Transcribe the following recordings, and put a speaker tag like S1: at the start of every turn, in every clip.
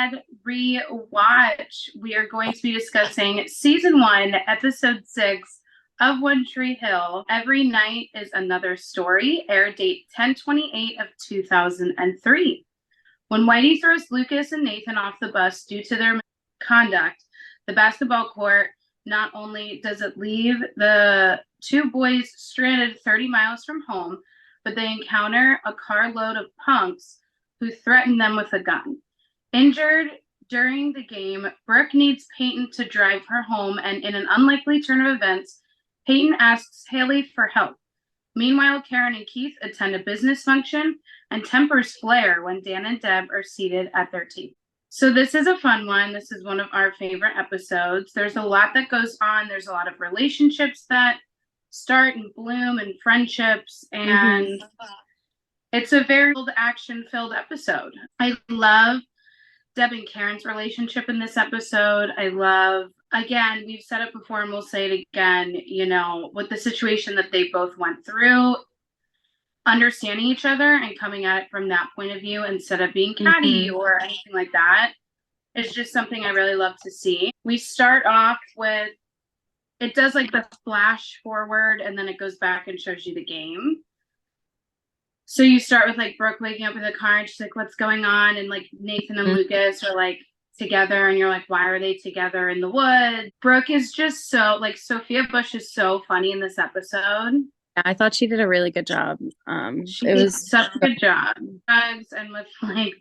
S1: had Rewatch. We are going to be discussing season 1, episode 6 of One Tree Hill. Every Night is Another Story. Air date 10/28 of 2003. When Whitey throws Lucas and Nathan off the bus due to their conduct, the basketball court not only does it leave the two boys stranded 30 miles from home, but they encounter a carload of punks who threaten them with a gun. Injured during the game, Brooke needs Peyton to drive her home, and in an unlikely turn of events, Peyton asks Haley for help. Meanwhile, Karen and Keith attend a business function, and tempers flare when Dan and Deb are seated at their table. So this is a fun one. This is one of our favorite episodes. There's a lot that goes on. There's a lot of relationships that start and bloom and friendships, and it's a very action-filled episode. I love Deb and Karen's relationship in this episode. I love, again, we've said it before and we'll say it again, you know, with the situation that they both went through, understanding each other and coming at it from that point of view instead of being catty or anything like that is just something I really love to see. We start off with, it does like the flash forward and then it goes back and shows you the game. So you start with like Brooke waking up in the car and she's like, what's going on? And like Nathan and Lucas are like together and you're like, why are they together in the woods? Brooke is just so, like, Sophia Bush is so funny in this episode.
S2: I thought she did a really good job.
S1: She did such a good job. And with like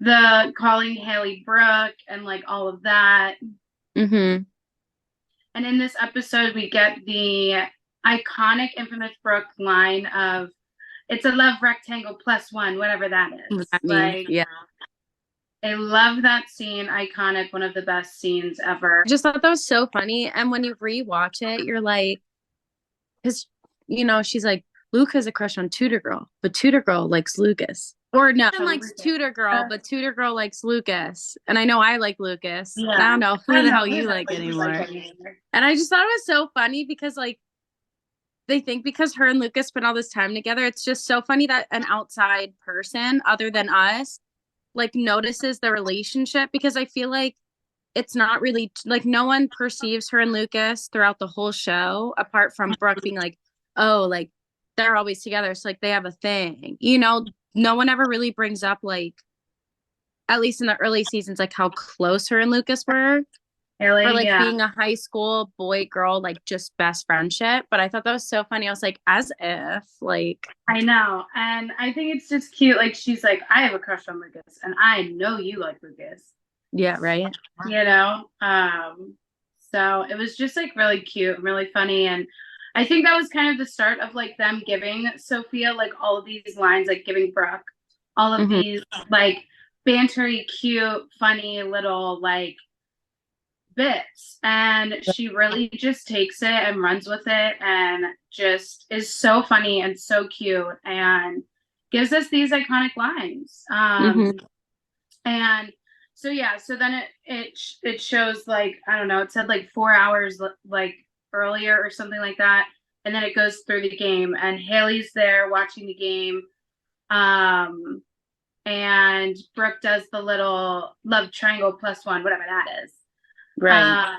S1: the calling Haley Brooke and like all of that. And in this episode, we get the iconic, infamous Brooke line of, it's a love rectangle plus one, whatever that is. Like, yeah. I love that scene. Iconic, one of the best scenes ever.
S2: I just thought that was so funny. And when you rewatch it, you're like, because, you know, she's like, Luke has a crush on Tudor Girl, but Tudor Girl likes Lucas. Or no, likes Tudor Girl, but Tudor Girl likes Lucas. And I know I like Lucas. Yeah. I don't know who the hell you like anymore. And I just thought it was so funny because, like, they think because her and Lucas spent all this time together, it's just so funny that an outside person other than us, like, notices the relationship, because I feel like it's not really, like, no one perceives her and Lucas throughout the whole show, apart from Brooke being like, oh, like, they're always together, so, like, they have a thing. You know, no one ever really brings up, like, at least in the early seasons, like, how close her and Lucas were.
S1: Really?
S2: Or, like, being a high school boy-girl, like, just best friendship. But I thought that was so funny. I was like, as if, like...
S1: I know. And I think it's just cute. Like, she's like, I have a crush on Lucas, and I know you like Lucas.
S2: Yeah, right?
S1: You know? So it was just, like, really cute and really funny. And I think that was kind of the start of, like, them giving Sophia, like, all of these lines, like, giving Brooke all of these, like, bantery, cute, funny little, like, bits, and she really just takes it and runs with it and just is so funny and so cute and gives us these iconic lines. And so yeah, so then it shows, like, I don't know, it said like 4 hours like earlier or something like that, and then it goes through the game and Haley's there watching the game, and Brooke does the little love triangle plus one, whatever that is. Right.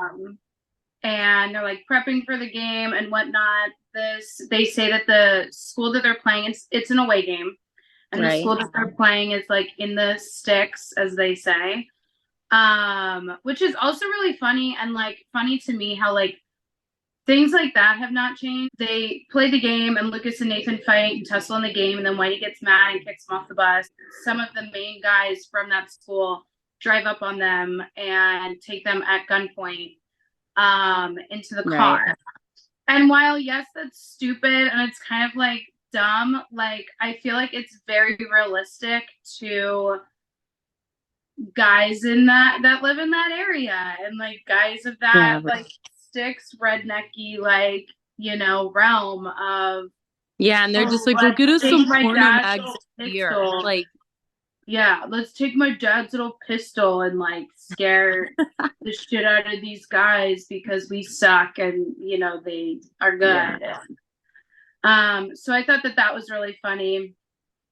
S1: And they're like prepping for the game and whatnot. They say that the school that they're playing, it's an away game, and the school that they're playing is like in the sticks, as they say, which is also really funny, and like funny to me how like things like that have not changed. They play the game and Lucas and Nathan fight and tussle in the game, and then Whitey gets mad and kicks them off the bus. Some of the main guys from that school drive up on them and take them at gunpoint into the car. And while, yes, that's stupid and it's kind of like dumb, like I feel like it's very realistic to guys in that live in that area, and like guys of that like sticks rednecky, like, you know, realm of
S2: and they're just like, go get us some porno mags here, like,
S1: yeah, let's take my dad's little pistol and like scare the shit out of these guys because we suck and, you know, they are good. So I thought that was really funny.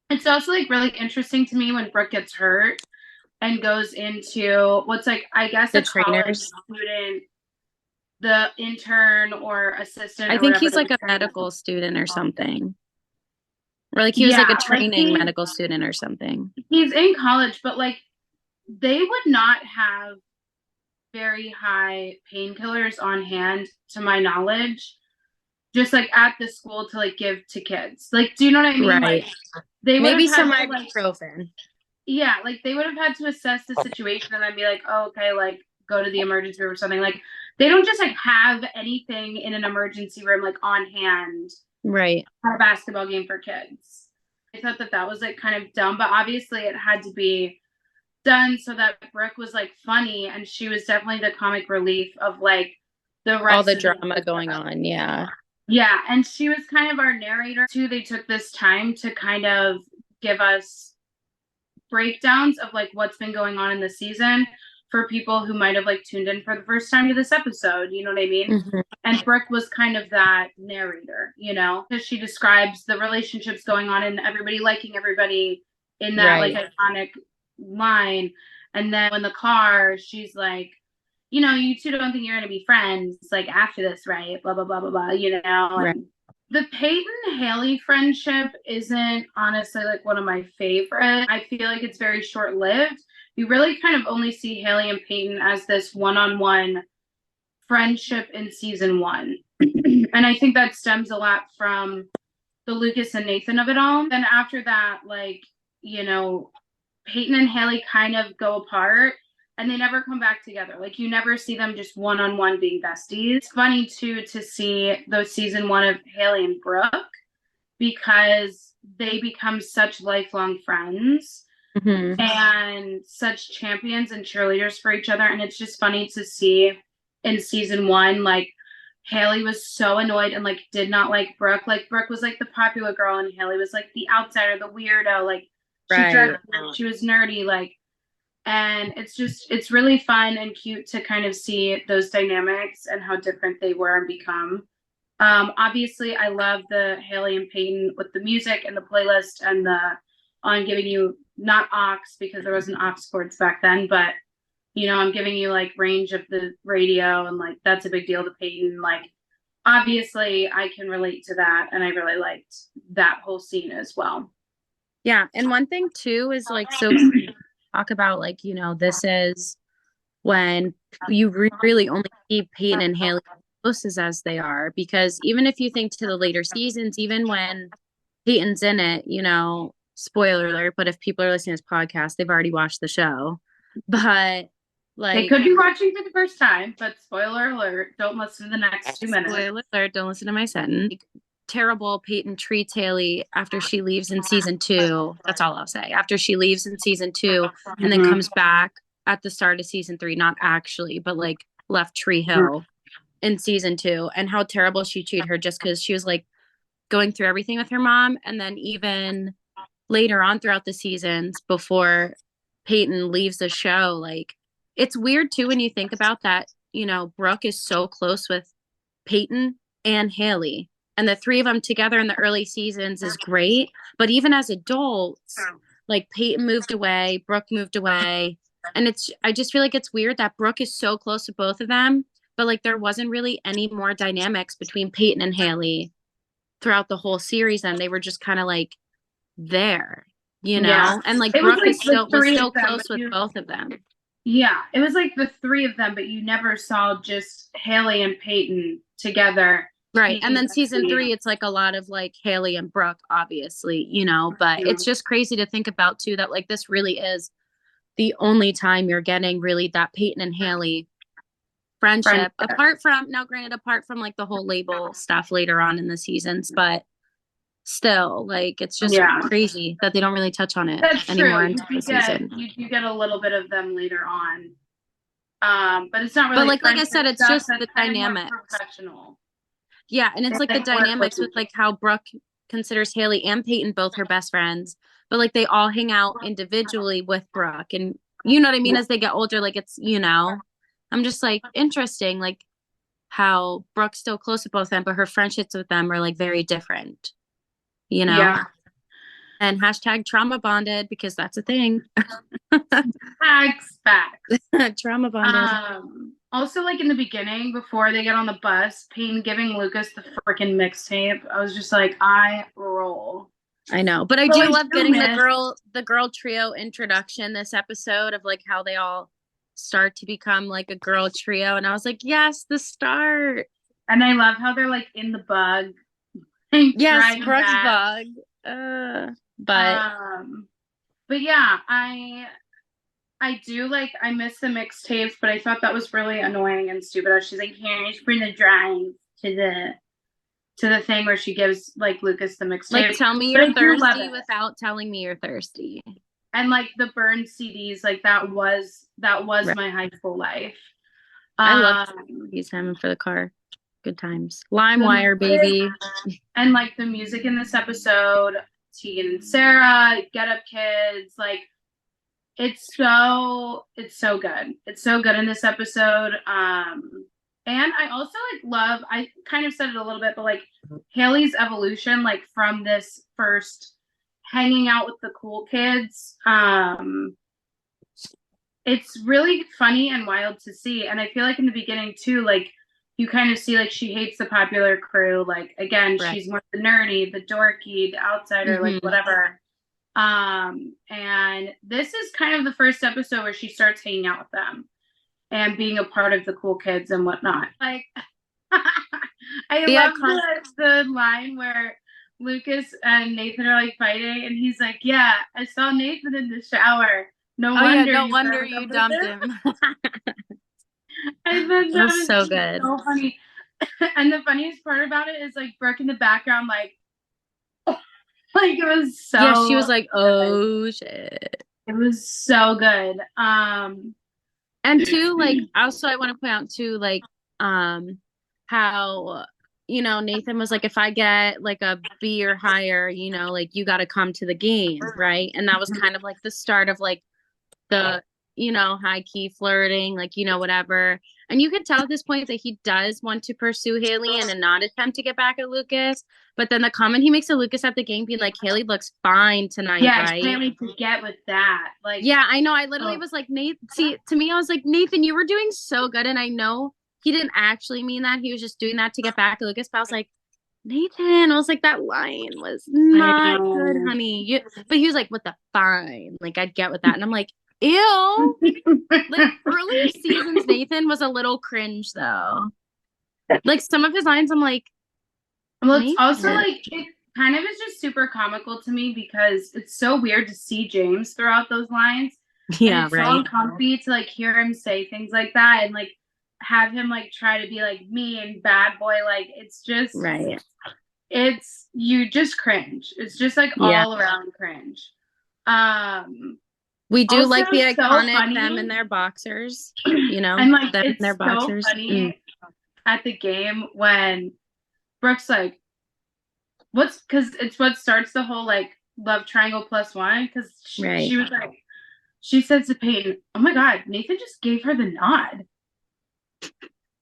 S1: It's also like really interesting to me when Brooke gets hurt. and goes into what's like, I guess,
S2: The
S1: a college
S2: trainers.
S1: student, the intern or assistant
S2: I
S1: or
S2: think
S1: whatever.
S2: he's like a medical student or something. Or like he was like
S1: Yeah,
S2: a
S1: like
S2: training medical student or something.
S1: he's in college, but like they would not have very high painkillers on hand, to my knowledge, just like at the school to like give to kids. Like, do you know what I mean?
S2: Right.
S1: Like they would
S2: Maybe
S1: have
S2: some
S1: had to like,
S2: ibuprofen.
S1: yeah, like they would have had to assess the situation and then be like, oh, okay, like go to the emergency room or something. Like they don't just like have anything in an emergency room like on hand
S2: Right.
S1: at a basketball game for kids. I thought that that was like kind of dumb, but obviously it had to be done so that Brooke was like funny and she was definitely the comic relief of like the
S2: All
S1: rest
S2: the
S1: of the
S2: drama going on. Yeah.
S1: yeah, and she was kind of our narrator too. They took this time to kind of give us breakdowns of like what's been going on in the season for people who might have like tuned in for the first time to this episode, you know what I mean?
S2: Mm-hmm.
S1: And Brooke was kind of that narrator, you know, because she describes the relationships going on and everybody liking everybody in that
S2: Right.
S1: like iconic line. And then in the car, she's like, you know, you two don't think you're gonna be friends like after this, right? Blah blah blah blah blah, you know.
S2: Right.
S1: And the Peyton Haley friendship isn't honestly like one of my favorite. I feel like it's very short lived. You really kind of only see Haley and Peyton as this one-on-one friendship in season one. And I think that stems a lot from the Lucas and Nathan of it all. Then after that, like, you know, Peyton and Haley kind of go apart and they never come back together. Like you never see them just one on one being besties. It's funny too to see those season one of Haley and Brooke because they become such lifelong friends
S2: Mm-hmm.
S1: and such champions and cheerleaders for each other. And it's just funny to see in season one, like Haley was so annoyed and like did not like Brooke. Like Brooke was like the popular girl and Haley was like the outsider, the weirdo. Like she
S2: Right.
S1: dressed weird, she was nerdy, like, and it's really fun and cute to kind of see those dynamics and how different they were and become. Obviously, I love the Haley and Peyton with the music and the playlist and the on giving you not aux because there wasn't aux cords back then, but you know, I'm giving you like range of the radio and like that's a big deal to Peyton. Like obviously I can relate to that and I really liked that whole scene as well.
S2: Yeah. And one thing too is like, so talk about like, you know, this is when you really only see Peyton and Haley closest as they are, because even if you think to the later seasons, even when Peyton's in it, you know, spoiler alert, but if people are listening to this podcast, they've already watched the show. But like
S1: they could be watching for the first time, but spoiler alert, don't listen to the next 2 minutes.
S2: Spoiler alert, don't listen to my sentence. Like, terrible Peyton treats Haley after she leaves in season 2. That's all I'll say. After she leaves in season 2 and then comes back at the start of season 3, not actually, but like left Tree Hill in season 2, and how terrible she treated her just because she was like going through everything with her mom. And then even later on throughout the seasons before Peyton leaves the show, like it's weird too when you think about that, you know, Brooke is so close with Peyton and Haley, and the three of them together in the early seasons is great. But even as adults, like Peyton moved away, Brooke moved away. And I just feel like it's weird that Brooke is so close to both of them, but like there wasn't really any more dynamics between Peyton and Haley throughout the whole series. And they were just kind of like there, you know?
S1: Yeah.
S2: And like
S1: It was
S2: Brooke
S1: like
S2: is still was
S1: three
S2: so
S1: of them,
S2: close
S1: but
S2: with both of them.
S1: yeah, it was like the three of them, but you never saw just Haley and Peyton together.
S2: Right. And then season 3, it's like a lot of like Haley and Brooke, obviously, you know, but it's just crazy to think about too that like this really is the only time you're getting really that Peyton and Haley friendship. Apart from, now granted, apart from like the whole label stuff later on in the seasons, but still, like it's just crazy that they don't really touch on it anymore into the season.
S1: You get a little bit of them later on. But it's not really,
S2: but like I said, it's just the dynamics.
S1: Professional.
S2: Yeah, and it's like the dynamics with like how Brooke considers Haley and Peyton both her best friends, but like they all hang out individually with Brooke, and you know what I mean. As they get older, like it's, you know, I'm just like interesting, like how Brooke's still close with both of them, but her friendships with them are like very different, you know.
S1: Yeah.
S2: And hashtag trauma bonded because that's a thing.
S1: Facts.
S2: Trauma bonded.
S1: Also, like in the beginning, before they get on the bus, Payne giving Lucas the freaking mixtape. I was just like, I roll.
S2: I know, but I do love getting the girl trio introduction this episode of like how they all start to become like a girl trio, and I was like, yes, the start.
S1: And I love how they're like in the bug.
S2: Yes, Brooke's bug.
S1: But yeah, I do like, I miss the mixtapes, but I thought that was really annoying and stupid. She's like, here, just bring the drive to the thing where she gives like Lucas the mixtape.
S2: Like, tell me you're thirsty without telling me you're thirsty.
S1: And like the burned CDs, like that was right. My high school life.
S2: I love these time for the car. Good times. LimeWire, baby.
S1: And like the music in this episode, Tegan and Sarah, Get Up Kids, like it's so good. It's so good in this episode. And I also like love, I kind of said it a little bit, but like Haley's evolution, like from this first hanging out with the cool kids. It's really funny and wild to see. And I feel like in the beginning too, like you kind of see like she hates the popular crew. Like, again, right. She's more the nerdy, the dorky, the outsider, like whatever. And this is kind of the first episode where she starts hanging out with them and being a part of the cool kids and whatnot. Like, I love the line where Lucas and Nathan are like fighting, and he's like, "Yeah, I saw Nathan in the shower. No wonder you dumped him." I thought that was so good, so funny. And the funniest part about it is like Brooke in the background, like, like it was so.
S2: Yeah, she was like, "Oh shit!"
S1: It was so good.
S2: And too, like, also I want to point out too, like, how, you know, Nathan was like, if I get like a B or higher, you know, like you got to come to the game, right? And that was kind of like the start of like the, you know, high key flirting, like, you know, whatever. And you could tell at this point that he does want to pursue Haley and not attempt to get back at Lucas. But then the comment he makes to Lucas at the game being like, Haley looks fine tonight, right?
S1: Yeah, Haley could get with that. Like,
S2: yeah, I know. I literally was like, Nathan, see, to me, I was like, Nathan, you were doing so good. And I know he didn't actually mean that. He was just doing that to get back at Lucas. But I was like, Nathan, I was like, that line was not good, honey. But he was like, what the fine? Like, I'd get with that. And I'm like, ew. Like, earlier seasons, Nathan was a little cringe, though. Like, some of his lines, I'm like,
S1: well, it's also like, it kind of is just super comical to me because it's so weird to see James throughout those lines.
S2: Yeah,
S1: and it's so uncomfy to like hear him say things like that and like have him like try to be like me and bad boy. Like, it's just
S2: right.
S1: It's, you just cringe. It's just like all around cringe.
S2: We do like the iconic them in their boxers, you know,
S1: and like
S2: them
S1: it's
S2: in their boxers.
S1: So funny at the game when Brooke's like, what's, because it's what starts the whole like love triangle +1, because she was like, she says to Peyton, oh my god, Nathan just gave her the nod.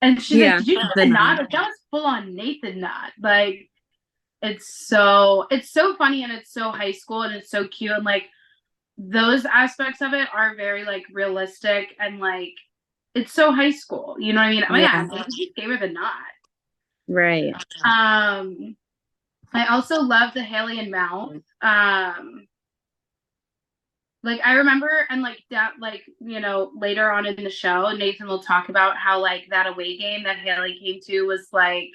S1: And she's like, did you get the nod? Like, that was full on Nathan nod. Like, it's so funny and it's so high school and it's so cute, and like those aspects of it are very like realistic and like it's so high school, you know what I mean? Oh yeah, Nathan just gave her the nod.
S2: Right.
S1: I also love the Haley and Mal. Like, I remember, and like that, like, you know, later on in the show, Nathan will talk about how like that away game that Haley came to was like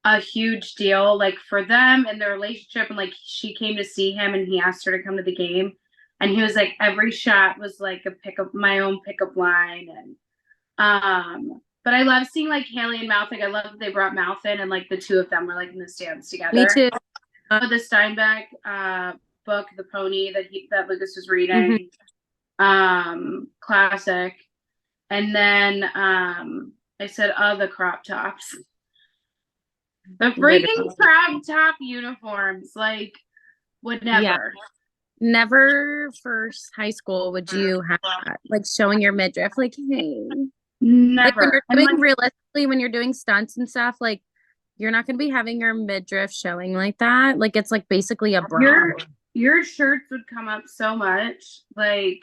S1: a huge deal, like for them and their relationship. And like she came to see him and he asked her to come to the game. And he was like, every shot was like a pickup, my own pickup line. And, but I love seeing like Haley and Mouth. Like, I love that they brought Mouth in and like the two of them were like in the stands together.
S2: Me too.
S1: The Steinbeck book, The Pony, that Lucas was reading, classic. And then I said, oh, the crop tops, the freaking crop top uniforms, like would never.
S2: Never for high school would you have like showing your midriff, like, hey,
S1: never.
S2: Like, when you're doing realistically, when you're doing stunts and stuff, like you're not going to be having your midriff showing like that. Like, it's like basically a bra.
S1: your shirts would come up so much. Like,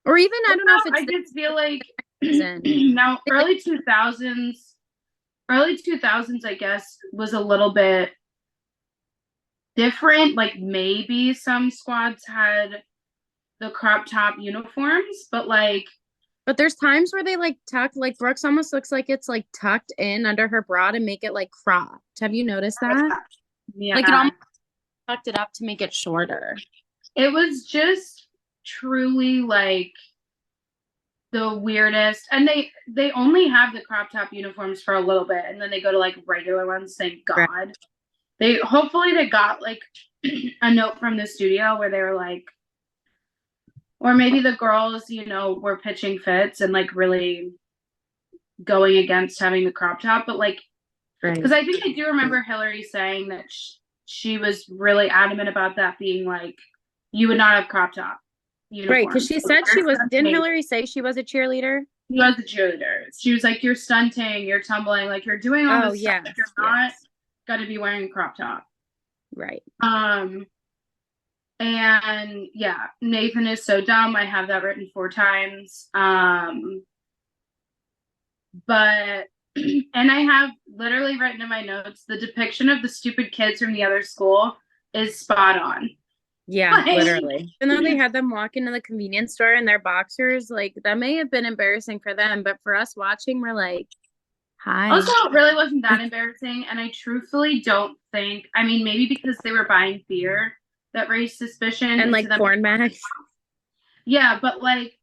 S2: or even, I don't know if it's
S1: I just feel like now early 2000s, I guess, was a little bit different. Like maybe some squads had the crop top uniforms, but like,
S2: but there's times where they like tuck, like Brooks almost looks like it's like tucked in under her bra to make it like cropped. Have you noticed that?
S1: yeah,
S2: Like it almost tucked it up to make it shorter.
S1: it was just truly like the weirdest. And they only have the crop top uniforms for a little bit, and then they go to like regular ones. Thank God.
S2: Right.
S1: They hopefully they got like a note from the studio where they were like, or maybe the girls, you know, were pitching fits and like really going against having the crop top. But like, because I think I do remember Hillary saying that she was really adamant about that being like, you would not have crop top uniforms.
S2: Right, because she said she was, didn't Hillary say she was a cheerleader?
S1: She was a cheerleader. She was like, you're stunting, you're tumbling, like you're doing all this stuff, but you're not going to be wearing a crop top.
S2: Right.
S1: And yeah, Nathan is so dumb. I have that written 4 times. But and I have literally written in my notes, the depiction of the stupid kids from the other school is spot on.
S2: Yeah, like, literally. Even though they had them walk into the convenience store in their boxers, like that may have been embarrassing for them, but for us watching, we're like, hi.
S1: Also, it really wasn't that embarrassing, and I truthfully don't think, I mean, maybe because they were buying beer that raised suspicion.
S2: And like porn mags.
S1: Yeah, but like,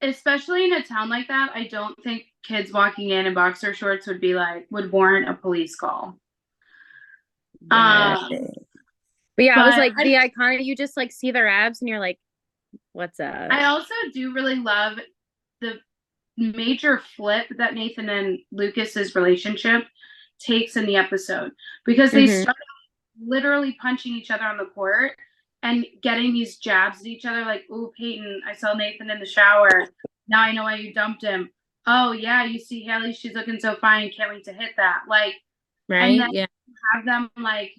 S1: especially in a town like that, I don't think kids walking in boxer shorts would warrant a police call.
S2: But yeah, I was like, the iconic, you just like see their abs and you're like, what's up?
S1: I also do really love the major flip that Nathan and Lucas's relationship takes in the episode, because they start literally punching each other on the court and getting these jabs at each other, like, "Ooh, Peyton, I saw Nathan in the shower. Now I know why you dumped him. Oh yeah, you see Haley, she's looking so fine. Can't wait to hit that." Like,
S2: right?
S1: And then have them like,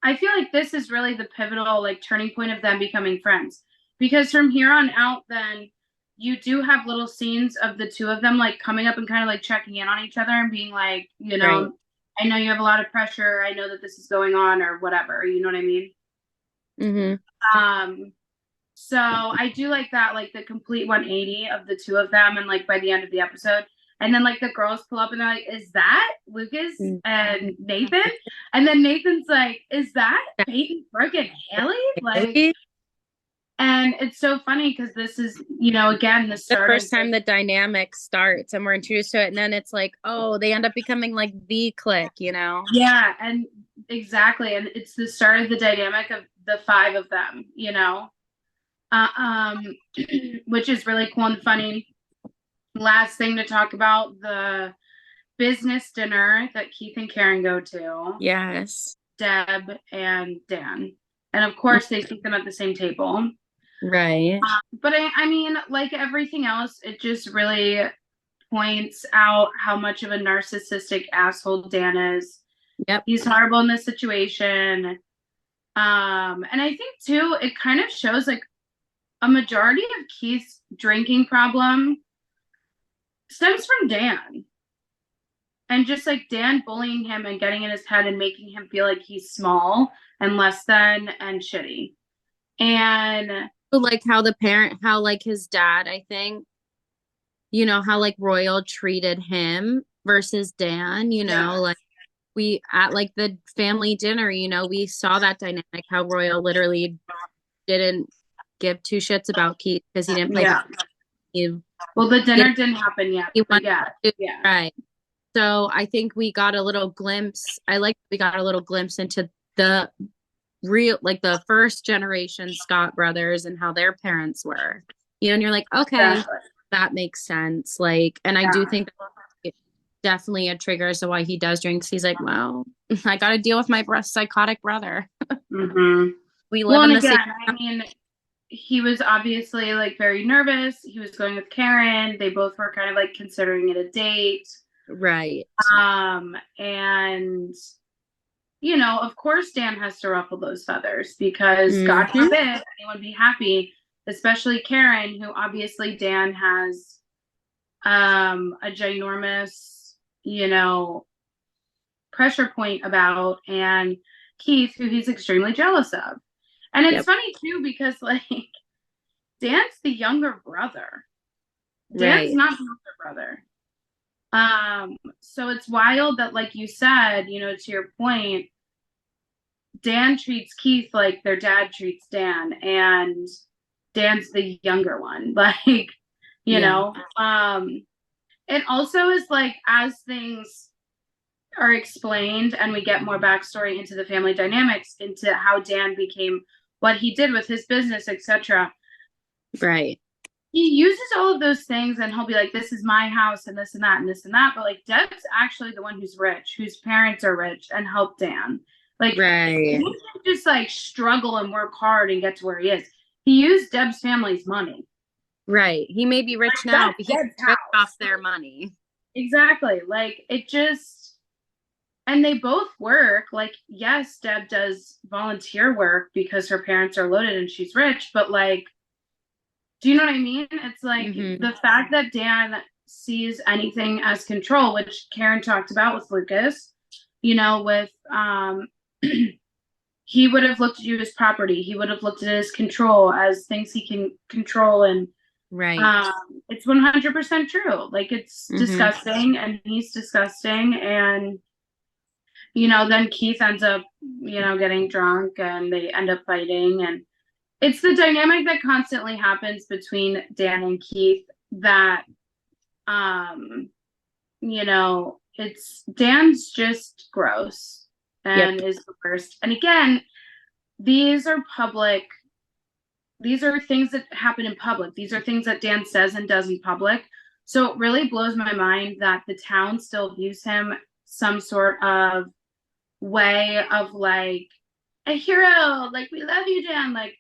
S1: I feel like this is really the pivotal like turning point of them becoming friends, because from here on out, then you do have little scenes of the two of them like coming up and kind of like checking in on each other and being like, you know, right. I know you have a lot of pressure. I know that this is going on or whatever. You know what I mean? So I do like that, like the complete 180 of the two of them, and like by the end of the episode, and then like the girls pull up and they're like, "Is that Lucas and Nathan?" And then Nathan's like, "Is that Peyton, Brooke, and Haley?" Like, and it's so funny because this is, you know, again, the
S2: first time the dynamic starts and we're introduced to it, and then it's like, oh, they end up becoming like the clique, you know?
S1: Yeah, and exactly, and it's the start of the dynamic of the 5 of them, you know, which is really cool and funny. Last thing to talk about, the business dinner that Keith and Karen go to.
S2: Yes.
S1: Deb and Dan, and of course they seat them at the same table.
S2: Right.
S1: But I mean, like everything else, it just really points out how much of a narcissistic asshole Dan is.
S2: Yep.
S1: He's horrible in this situation. And I think too, it kind of shows like a majority of Keith's drinking problem stems from Dan. And just like Dan bullying him and getting in his head and making him feel like he's small and less than and shitty. And
S2: like how like his dad, I think, you know, how like Royal treated him versus Dan, you know, like we at like the family dinner, you know, we saw that dynamic, how Royal literally didn't give 2 shits about Keith because he didn't play.
S1: Well, the dinner didn't happen yet.
S2: Right. So I think we got a little glimpse. We got a little glimpse into the real, like the first generation Scott brothers and how their parents were, you know, and you're like, okay, that makes sense. Like, and I do think it's definitely a trigger as to why he does drink. He's like, well, I got to deal with my psychotic brother. We live in the same.
S1: I mean, he was obviously like very nervous. He was going with Karen. They both were kind of like considering it a date.
S2: Right.
S1: And you know, of course Dan has to ruffle those feathers because God
S2: Mm-hmm.
S1: forbid anyone be happy, especially Karen, who obviously Dan has a ginormous, you know, pressure point about, and Keith, who he's extremely jealous of. And it's
S2: Yep.
S1: funny too because like Dan's the younger brother. Dan's
S2: Right.
S1: not the older brother. So it's wild that, like you said, you know, to your point, Dan treats Keith like their dad treats Dan, and Dan's the younger one. Like, you
S2: Yeah.
S1: know, it also is like as things are explained and we get more backstory into the family dynamics, into how Dan became what he did with his business, etc.
S2: Right.
S1: He uses all of those things and he'll be like, this is my house and this and that and this and that. But like Deb's actually the one who's rich, whose parents are rich and help Dan. Like he
S2: Right.
S1: didn't just like struggle and work hard and get to where he is. He used Deb's family's money.
S2: Right. He may be rich
S1: Like
S2: now,
S1: that's
S2: but he
S1: Deb's
S2: ripped off
S1: house.
S2: their money.
S1: Exactly. Like it just, and they both work. Like, yes, Deb does volunteer work because her parents are loaded and she's rich, but like, do you know what I mean? It's like
S2: Mm-hmm.
S1: the fact that Dan sees anything as control, which Karen talked about with Lucas, you know, with he would have looked at you as property. He would have looked at it as control, as things he can control, and
S2: Right.
S1: it's 100% true. Like it's
S2: Mm-hmm.
S1: disgusting, and he's disgusting, and you know, then Keith ends up, you know, getting drunk, and they end up fighting, and it's the dynamic that constantly happens between Dan and Keith that um you know, it's Dan's just gross
S2: Yep.
S1: and is the worst. And again, these are public, these are things that happen in public. These are things that Dan says and does in public. So it really blows my mind that the town still views him some sort of way of like a hero, like we love you, Dan, like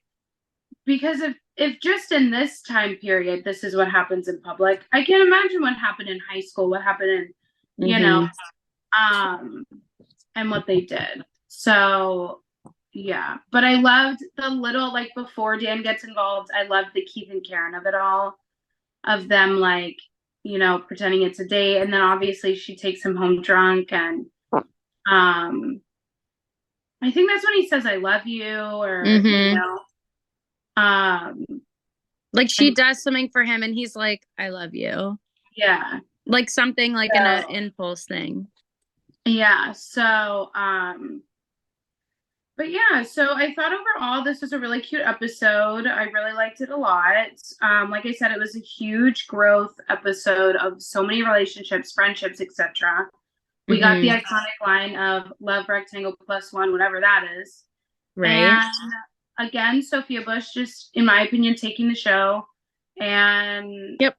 S1: because if just in this time period this is what happens in public, I can't imagine what happened in high school, what happened in, you know,
S2: Mm-hmm.
S1: um and what they did. So yeah, but I loved the little, like before Dan gets involved, I loved the Keith and Karen of it all, of them like, you know, pretending it's a date, and then obviously she takes him home drunk, and I think that's when he says I love you, or you
S2: Mm-hmm.
S1: know, um
S2: Like she
S1: and
S2: does something for him and he's like, I love you.
S1: yeah.
S2: Like something like an
S1: So
S2: impulse thing.
S1: yeah, so but yeah, so I thought overall this was a really cute episode. I really liked it a lot. Like I said, it was a huge growth episode of so many relationships, friendships, etc. We got the
S2: Mm-hmm.
S1: iconic line of love rectangle plus one, whatever that is.
S2: Right.
S1: And again, Sophia Bush just, in my opinion, taking the show and
S2: Yep.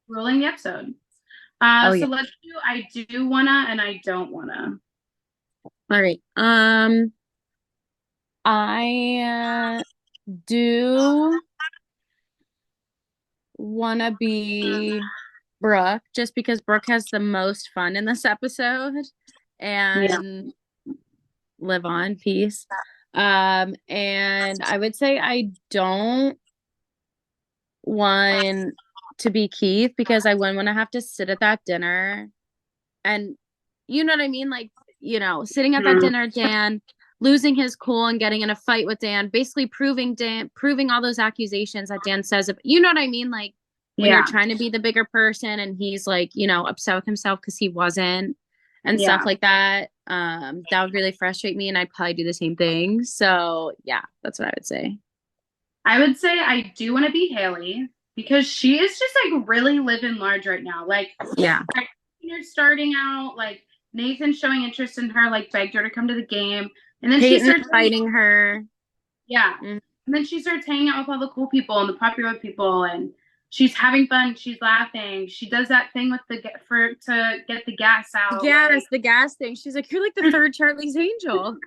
S1: ruling the episode.
S2: Oh
S1: So
S2: yeah.
S1: let's do I do wanna and I don't wanna.
S2: All right. I do wanna be Brooke just because Brooke has the most fun in this episode
S1: Yeah.
S2: and live on peace. And I would say I don't want to be Keith because I wouldn't want to have to sit at that dinner and you know what I mean? Like, you know, sitting at that
S1: Mhm.
S2: dinner, Dan losing his cool and getting in a fight with Dan, basically proving all those accusations that Dan says. You know what I mean? Like when you're
S1: Yeah.
S2: trying to be the bigger person and he's like, you know, upset with himself because he wasn't and stuff
S1: Yeah.
S2: like that. That would really frustrate me and I'd probably do the same thing. So yeah, that's what I would say.
S1: I would say I do want to be Haley because she is just like really living large right now. Like,
S2: Yeah.
S1: you're starting out, like Nathan showing interest in her, like begged her to come to the game, and then she
S2: Peyton
S1: starts,
S2: fighting her.
S1: yeah,
S2: Mhm.
S1: and then she starts hanging out with all the cool people and the popular people, and she's having fun, she's laughing, she does that thing with the for to get the gas out,
S2: Yes,
S1: like.
S2: the gas thing. She's like, you're like the third Charlie's Angel.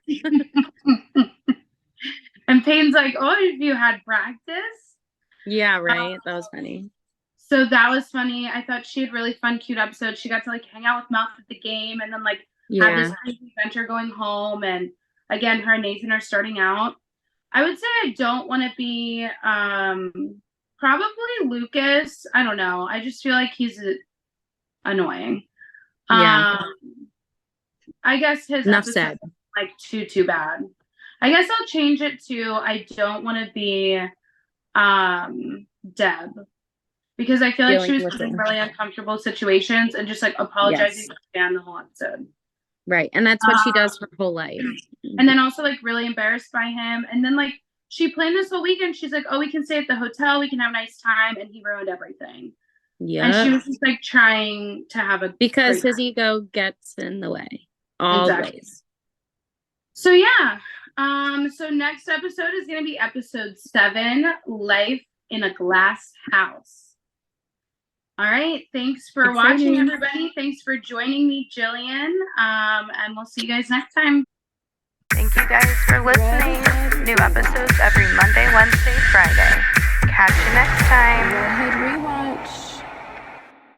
S1: And Payne's like, oh, if you had practice.
S2: Yeah,
S1: Um,
S2: right. That was funny.
S1: so that was funny. I thought she had really fun, cute episodes. She got to like hang out with Mouth at the game, and then like have this crazy adventure going home. And again, her and Nathan are starting out. I would say I don't want to be probably Lucas. I don't know. I just feel like he's annoying.
S2: Yeah.
S1: I guess his
S2: Enough
S1: episode
S2: said.
S1: Like too bad. I guess I'll change it to I don't want to be Deb, because I feel like she was in really uncomfortable situations and just like apologizing to Stan the whole episode.
S2: Right. And that's what she does her whole life.
S1: And then also like really embarrassed by him. And then like she planned this whole weekend. She's like, oh, we can stay at the hotel. We can have a nice time. And he ruined everything. Yeah. And she was just like trying to have a
S2: because his ego gets in the way. Always. Exactly.
S1: So yeah. So next episode is going to be episode 7, Life in a Glass House. All right. Thanks for watching, everybody. Thanks for joining me, Jillian. And we'll see you guys next time.
S3: Thank you guys for listening. New episodes every Monday, Wednesday, Friday. Catch you next time.
S4: Redhead Rewatch.